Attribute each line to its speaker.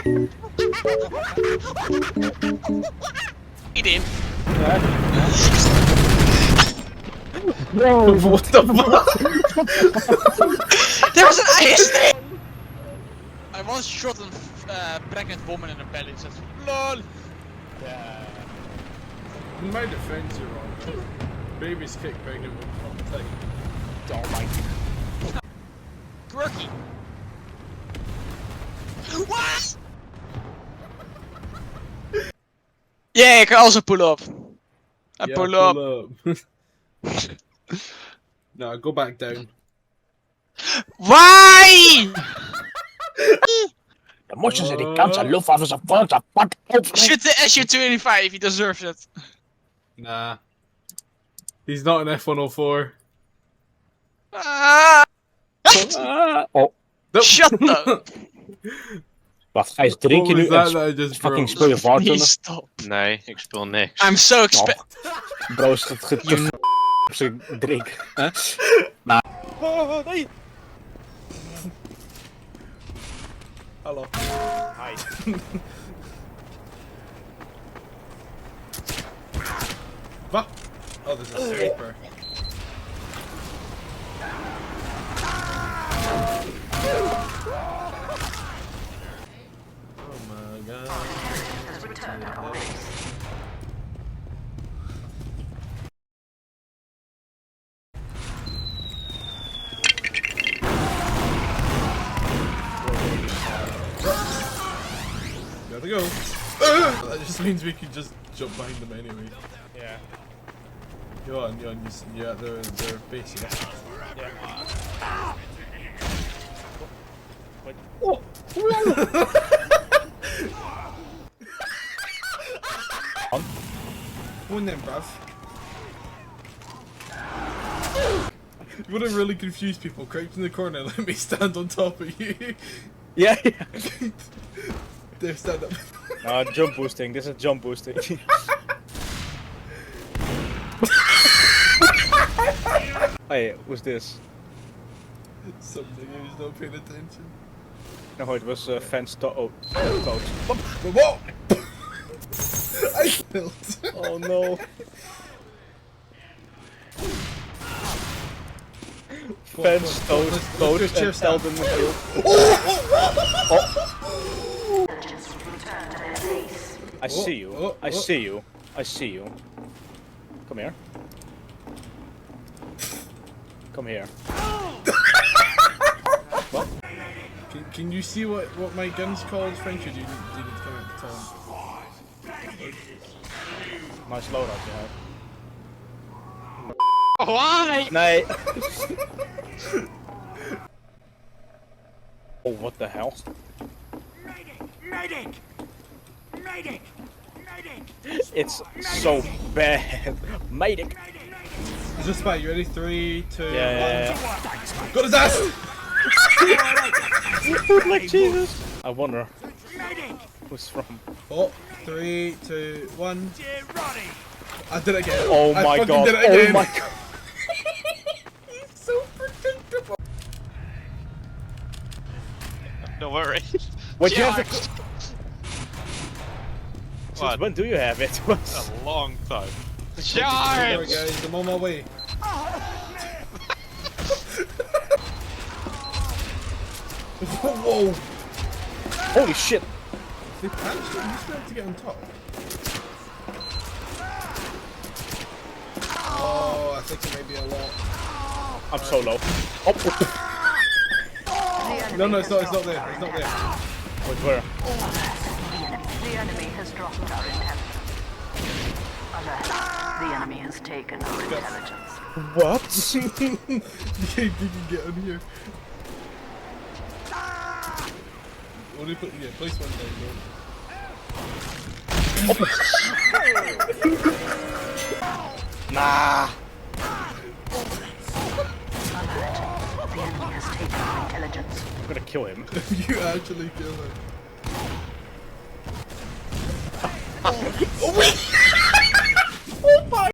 Speaker 1: Eat him.
Speaker 2: Bro,
Speaker 3: What the fuck?
Speaker 1: There was an ISD! I once shot a pregnant woman in her belly. It says, LOL!
Speaker 3: Yeah. In my defense, you're wrong. Babies kick pregnant women all the time.
Speaker 1: Oh my. Quirky. What? Yeah, I can also pull up. I
Speaker 3: Yeah,
Speaker 1: pull up.
Speaker 3: No, go back down.
Speaker 1: Why?
Speaker 2: dan moesten ze die kans aan Luftwaffe zo van zijn pak opnemen.
Speaker 1: Shoot the SU-25, he deserves it.
Speaker 3: Nah. He's not an F-104.
Speaker 1: Ah,
Speaker 2: Oh,
Speaker 1: shut up.
Speaker 2: wacht, Gijs, drink je
Speaker 3: What
Speaker 2: nu
Speaker 3: was that
Speaker 2: en
Speaker 3: I just
Speaker 2: fucking
Speaker 3: broke?
Speaker 2: speel je water?
Speaker 1: Please stop.
Speaker 4: Nee, ik speel niks.
Speaker 1: I'm so expe-
Speaker 2: Bro, is het te op zijn drink? Huh? Maar...
Speaker 1: Oh, nee.
Speaker 3: Hello.
Speaker 2: Hi.
Speaker 3: What? Oh, there's a sniper. Oh my god. Gotta go. That just means we can just jump behind them anyway.
Speaker 2: Yeah.
Speaker 3: You're on, yeah, they're facing us.
Speaker 2: Oh!
Speaker 3: Go on then, bruv. You wanna really confuse people, crouch in the corner and let me stand on top of you.
Speaker 2: Yeah, yeah.
Speaker 3: There, stand up.
Speaker 2: Jump boosting. This is jump boosting. Hey, who's this?
Speaker 3: Something who's not paying attention.
Speaker 2: No, it was fence Toad.
Speaker 3: Whoa! I killed.
Speaker 2: Oh no. Fence Toad
Speaker 3: let's
Speaker 2: and tell them to kill. I see you. I see you. I see you. Come here. Come here. What?
Speaker 3: Can you see what my gun's called, Frank? Or do you need to come out and tell him?
Speaker 2: Nice loadout you have.
Speaker 1: Why?
Speaker 2: Nee. Oh, what the hell?
Speaker 5: Medic! Medic! Medic!
Speaker 2: It's so bad. Medic.
Speaker 3: Is this fight? You ready? 3, 2, 1.
Speaker 2: Yeah.
Speaker 3: Got his ass!
Speaker 2: Like Jesus. I wonder who's from.
Speaker 3: Oh, 3, 2, 1. I did it again.
Speaker 2: Oh
Speaker 3: I
Speaker 2: my
Speaker 3: fucking
Speaker 2: god.
Speaker 3: Did it
Speaker 2: Oh
Speaker 3: again.
Speaker 2: my god.
Speaker 3: He's so predictable.
Speaker 4: Don't worry.
Speaker 2: What you have
Speaker 1: Charged.
Speaker 2: Since
Speaker 4: What?
Speaker 2: when do you have it?
Speaker 4: A long time.
Speaker 3: Alright
Speaker 1: Charge!
Speaker 3: guys, I'm on my way. Whoa!
Speaker 2: Holy shit.
Speaker 3: They punched him, he's meant to get on top. Oh, I think it may be a lot.
Speaker 2: I'm so low. Oh.
Speaker 3: No, it's not there, it's not there.
Speaker 2: Wait, where?
Speaker 6: The enemy has dropped our intelligence. Alert. The enemy has taken our intelligence.
Speaker 2: What?
Speaker 3: You can get on here. What do you put? Yeah, place one down,
Speaker 2: Nah.
Speaker 6: Alert. The enemy has taken our intelligence.
Speaker 2: I'm gonna kill him.
Speaker 3: bro. You actually kill him.